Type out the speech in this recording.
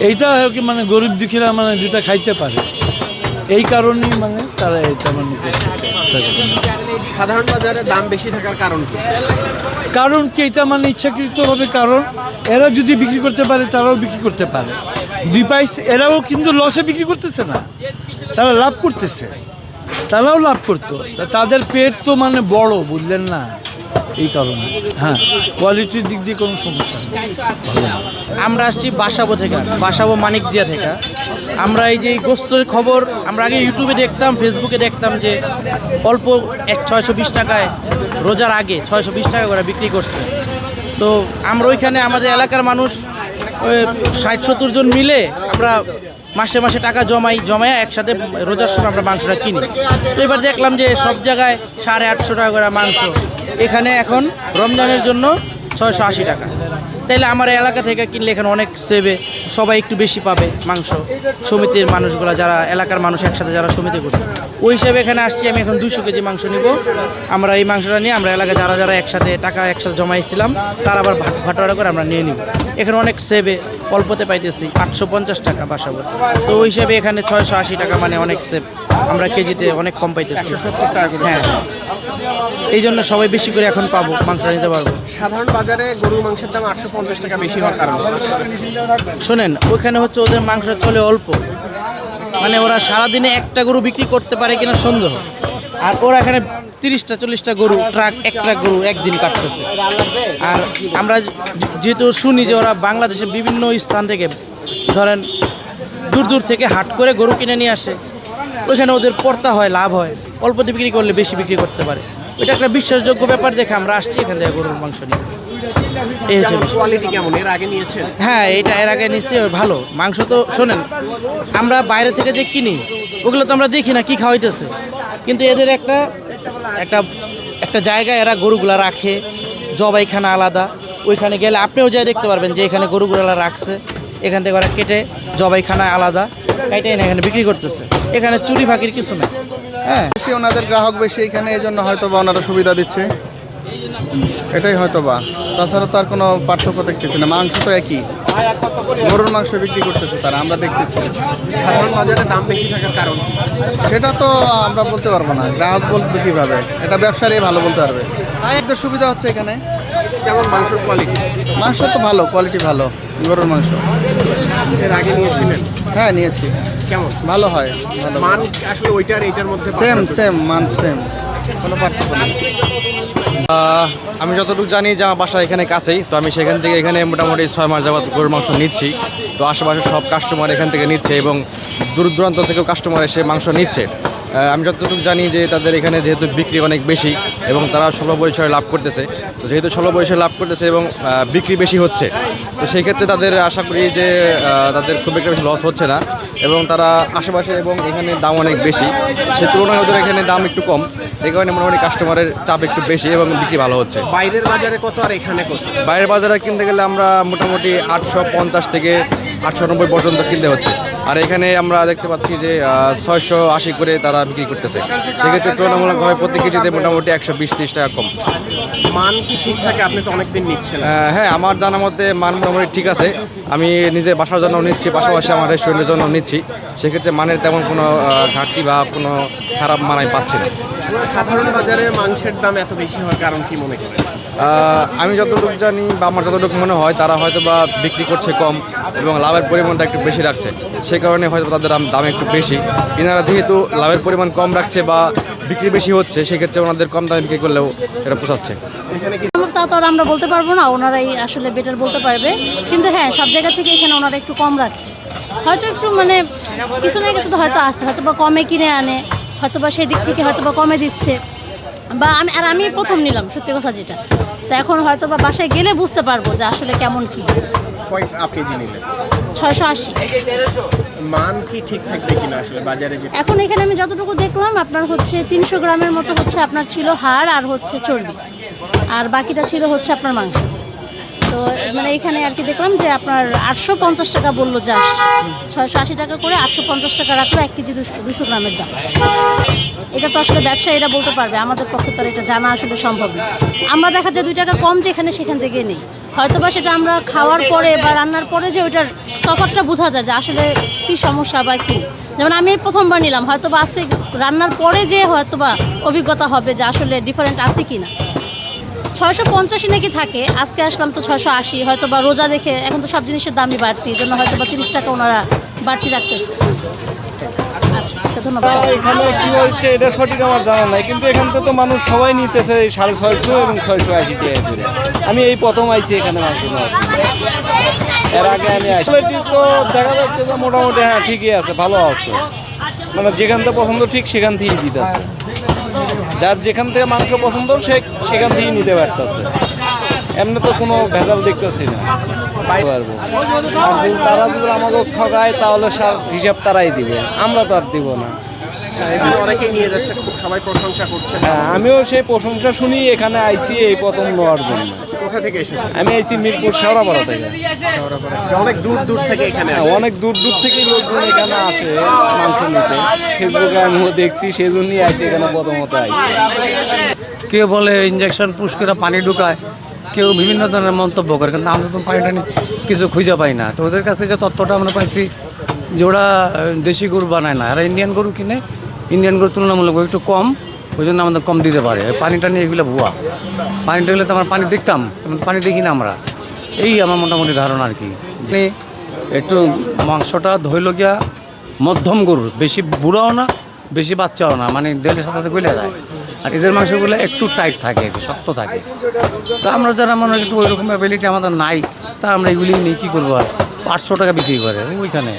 এইটা কি মানে গরিব দুঃখীরা মানে দুটা খাইতে পারে, এই কারণেই মানে তারা এটা মানে সাধারণ বাজারে দাম বেশি থাকার কারণ কি? কারণ কি এটা মানে ইচ্ছাকৃত হবে, কারণ এরা যদি বিক্রি করতে পারে তারাও বিক্রি করতে পারে, দুই পাইস এরাও কিন্তু লসে বিক্রি করতেছে না, তারা লাভ করতেছে, তারাও লাভ করতো, তাদের পেট তো মানে বড়, বুঝলেন না, এই কারণে। হ্যাঁ, কোয়ালিটির দিক দিয়ে কোনো সমস্যা নেই। আমরা আসছি বাসাবো থেকে, বাসাবো মানিকদিয়া থেকে। আমরা এই যে এই গোস্তের খবর আমরা আগে ইউটিউবে দেখতাম, ফেসবুকে দেখতাম যে অল্প 620 টাকায় রোজার আগে 620 টাকা করে বিক্রি করছে। তো আমরা ওইখানে আমাদের এলাকার মানুষ 60-70 জন মিলে আমরা মাসে মাসে টাকা জমায় একসাথে রোজার সময় আমরা মাংসটা কিনি। তো এবার দেখলাম যে সব জায়গায় 850 টাকা করে মাংস, এখানে এখন রমজানের জন্য 680 টাকা। তাইলে আমার এলাকা থেকে কিনলে এখানে অনেক সেভে, সবাই একটু বেশি পাবে মাংস। সমিতির মানুষগুলো যারা এলাকার মানুষ একসাথে যারা সমিতি করছে, ওই হিসাবে এখানে আসছি। আমি এখন 200 কেজি মাংস নিব। আমরা এই মাংসটা নিয়ে আমরা এলাকায় যারা যারা একসাথে জমাইছিলাম তারা আবার ভাটোয়ারা করে আমরা নিয়ে নিব। এখানে অনেক সেভে, অল্পতে পাইতেছি 850 টাকা বাসাবো। তো ওই হিসাবে এখানে 680 টাকা মানে অনেক সেভ, আমরা কেজিতে অনেক কম পাইতেছি। হ্যাঁ, এই জন্য সবাই বেশি করে এখন পাবো, মাংস নিতে পারবো। সাধারণ বাজারে গরুর মাংসের দাম 850 টাকা বেশি হওয়ার কারণ? শোনেন, ওইখানে হচ্ছে ওদের মাংস চলে অল্প, মানে ওরা সারাদিনে একটা গরু বিক্রি করতে পারে কিনা সন্দেহ। আর ওরা এখানে 30-40টা গরু একটা গরু একদিন কাটতেছে। আর আমরা যেহেতু শুনি যে ওরা বাংলাদেশের বিভিন্ন স্থান থেকে, ধরেন দূর দূর থেকে হাট করে গরু কিনে নিয়ে আসে, ওইখানে ওদের পড়তা হয়, লাভ হয়, অল্পতে বিক্রি করলে বেশি বিক্রি করতে পারে। এটা একটা বিশ্বাসযোগ্য ব্যাপার দেখে আমরা আসছি এখান থেকে গরুর মাংস নিয়ে। এই হচ্ছে কোয়ালিটি কেমন এর আগে নিয়েছেন? হ্যাঁ, এটা এর আগে নিচ্ছি, ভালো মাংস। তো শোনেন, আমরা বাইরে থেকে যে কিনি ওগুলো তো আমরা দেখি না কি খাওয়াইতেছে, কিন্তু এদের একটা একটা একটা জায়গায় এরা গরুগুলা রাখে, জবাইখানা আলাদা। ওইখানে গেলে আপনিও যাই দেখতে পারবেন যে এখানে গরুগুলা রাখছে, এখান থেকে ওরা কেটে জবাইখানা আলাদা এটাই না এখানে বিক্রি করতেছে। এখানে চুরি ফাঁকির কিছু নেই। হ্যাঁ, বেশি ওনাদের গ্রাহক বেশি এখানে, এই জন্য হয়তো বা ওনারা সুবিধা দিচ্ছে, এটাই হয়তো বা। তাছাড়া তো আর কোনো পার্থক্য দেখতেছি না, মাংস তো একই, গরুর মাংস বিক্রি করতেছে তারা, আমরা দেখতেছি। সাধারণ বাজারে দাম বেশি থাকার কারণ? সেটা তো আমরা বলতে পারবো না, গ্রাহক বলবে কীভাবে, এটা ব্যবসারই ভালো বলতে পারবে। একদম সুবিধা হচ্ছে এখানে। কেমন মাংসের কোয়ালিটি? মাংস তো ভালো, কোয়ালিটি ভালো গরুর মাংস। এর আগে নিয়েছিলেন? হ্যাঁ, নিয়েছি। কেমন? ভালো হয়, ভালো। মান আসলে ওইটার এইটার মধ্যে সেম মান সেম, কোনো পার্থক্য নেই। আমি যতটুকু জানি যে আমার বাসা এখানে কাছেই, তো আমি সেখান থেকে এখানে মোটামুটি 6 মাস যাবত গরুর মাংস নিচ্ছি। তো আশেপাশে সব কাস্টমার এখান থেকে নিচ্ছে এবং দূর দূরান্ত থেকেও কাস্টমার এসে মাংস নিচ্ছে। আমি যতটুকু জানি যে তাদের এখানে যেহেতু বিক্রি অনেক বেশি এবং তারা স্বল্প পরিসরে লাভ করতেছে, তো যেহেতু স্বল্প পরিসরে লাভ করতেছে এবং বিক্রি বেশি হচ্ছে, তো সেই ক্ষেত্রে তাদের আশা করি যে তাদের খুব একটা বেশি লস হচ্ছে না এবং তারা আশেপাশে এবং এখানে দাম অনেক বেশি, সে তুলনায় ওদের এখানে দাম একটু কম, এই কারণে মোটামুটি কাস্টমারের চাপ একটু বেশি এবং বিক্রি ভালো হচ্ছে। বাইরের বাজারে কত আর এখানে কত? বাইরের বাজারে কিনতে গেলে আমরা মোটামুটি 850 থেকে 890 পর্যন্ত কিনতে হচ্ছে, আর এখানে আমরা দেখতে পাচ্ছি যে 680 করে তারা বিক্রি করতেছে। সেক্ষেত্রে তুলনামূলকভাবে প্রতি কেজিতে মোটামুটি 120-30 টাকা কম। মান কি ঠিক থাকে? আপনি তো অনেকদিন নিচ্ছেন। হ্যাঁ, আমার জানা মতে মান মোটামুটি ঠিক আছে। আমি নিজে বাসার জন্য নিচ্ছি, পাশাপাশি আমার রেস্টুরেন্টের জন্য নিচ্ছি, সেক্ষেত্রে মানের তেমন কোনো ঘাটতি বা কোনো খারাপ মান আমি পাচ্ছি না। সাধারণ বাজারে মাংসের দাম এত বেশি হওয়ার কারণ কি মনে করেন? আমি যতটুকু জানি বা আমার যতটুকু মনে হয় তারা হয়তো বা বিক্রি করছে কম এবং লাভের পরিমাণটা একটু বেশি রাখছে, সে কারণে হয়তো তাদের দাম একটু বেশি। এনারা যেহেতু লাভের পরিমাণ কম রাখছে বা বিক্রি বেশি হচ্ছে, সেক্ষেত্রে ওনাদের কম দামে বিক্রি করলেও এটা পোষাচ্ছে। তা তো আর আমরা বলতে পারবো না, ওনারাই আসলে বেটার বলতে পারবে। কিন্তু হ্যাঁ, সব জায়গা থেকে এখানে ওনারা একটু কম রাখে, হয়তো একটু মানে কিছু না কিছু তো হয়তো আসতে, হয়তো বা কমে কিনে আনে, হয়তো বা সেই দিক থেকে হয়তো বা কমে দিচ্ছে। বা আমি প্রথম নিলাম, সত্যি কথা যেটা, তো এখন হয়তো বা বাসায় গেলে বুঝতে পারবো যে আসলে কেমন কি। কেজি নিলেন? 680। মান কি ঠিক থাকবে কিনা আসলে বাজারে? এখন এখানে আমি যতটুকু দেখলাম আপনার হচ্ছে 300 গ্রামের মতো হচ্ছে আপনার ছিল হাড় আর হচ্ছে চর্বি, আর বাকিটা ছিল হচ্ছে আপনার মাংস। তো মানে এখানে আর কি দেখলাম যে আপনার 850 টাকা বললো যে আসছে, 680 টাকা করে 850 টাকা রাখলো 1 কেজি 200 গ্রামের দাম। এটা তো আসলে ব্যবসায়ীরা বলতে পারবে, আমাদের পক্ষে তো এটা জানা আসলে সম্ভব না। আমরা দেখা যায় 2 টাকা কম যেখানে সেখান থেকে নেই, হয়তো বা সেটা আমরা খাওয়ার পরে বা রান্নার পরে যে ওইটার তফাৎটা বোঝা যায় যে আসলে কি সমস্যা বা কি। যেমন আমি প্রথমবার নিলাম, হয়তো বা আজকে রান্নার পরে যে হয়তো বা অভিজ্ঞতা হবে যে আসলে ডিফারেন্ট আছে কি না। 650 নাকি থাকে, আজকে আসলাম তো 680, হয়তো বা রোজা দেখে এখন তো সব জিনিসের দামই বাড়তি, এই জন্য হয়তো বা 30 টাকা ওনারা বাড়তি রাখতেছে। আচ্ছা, ধন্যবাদ। এখানে কি হচ্ছে এটা সঠিক আমার জানা নাই, কিন্তু এখান থেকে তো মানুষ সবাই নিতেছে 650 এবং 680 টাকা করে। আমি এই প্রথম আইছি এখানে মাছ নেওয়ার জন্য। এর আগে আমি আসি তো দেখা যাচ্ছে যে মোটামুটি হ্যাঁ ঠিকই আছে, ভালো আছে, মানে যেখান থেকে পছন্দ ঠিক সেখান থেকেই দিতেছে। যার যেখান থেকে মাংস পছন্দ সেখান থেকেই নিতে পারতেছে, এমনি তো কোনো ভেজাল দেখতেছি না। পারবো আর যদি তারা যদি আমাকে ঠকায় তাহলে হিসাব তারাই দিবে, আমরা তো আর দিব না। এখানে অনেকেই নিয়ে যাচ্ছে, খুব সবাই প্রশংসা করছে। হ্যাঁ, আমিও সেই প্রশংসা শুনি এখানে আইছি এই প্রথম নেওয়ার জন্য। কোথা থেকে এসেছে? আমি আইছি মিরপুর শেওড়াপাড়া থেকে। অনেক দূর দূর থেকে এখানে হ্যাঁ, অনেক দূর দূর থেকেই লোকজন এখানে আসে মাংস নিতে। ফেসবুকে আমিও দেখছি, সেই জন্যই আইছি এখানে প্রথমত আইছি। কেউ বলে ইঞ্জেকশন পুশ করে পানি ঢুকায়, কেউ বিভিন্ন ধরনের মন্তব্য করে, কিন্তু আমরা তো পানি টানি কিছু খুঁজে পাই না। তো ওদের কাছ থেকে যে তথ্যটা আমরা পাইছি যে ওরা দেশি গরু বানায় না, এরা ইন্ডিয়ান গরু কিনে, ইন্ডিয়ান গরু তুলনামূলক একটু কম, ওই জন্য আমাদের কম দিতে পারে। পানি টানি এগুলো ভুয়া, পানি টানলে তো আমরা পানি দেখতাম, পানি দেখি না আমরা। এই আমার মোটামুটি ধারণা আর কি, যে একটু মাংসটা ধইল গিয়া মধ্যম গরুর, বেশি বুড়াও না বেশি বাচ্চাও না, মানে দেলের সাথে গলে যায়। আর এদের মাংসগুলো একটু টাইট থাকে, একটু শক্ত থাকে। তো আমরা যারা মনে একটু ওইরকম অ্যাবিলিটি আমাদের নাই, তা আমরা এগুলি নিয়ে কী করবো, আর 800 টাকা বিক্রি করে ওইখানে।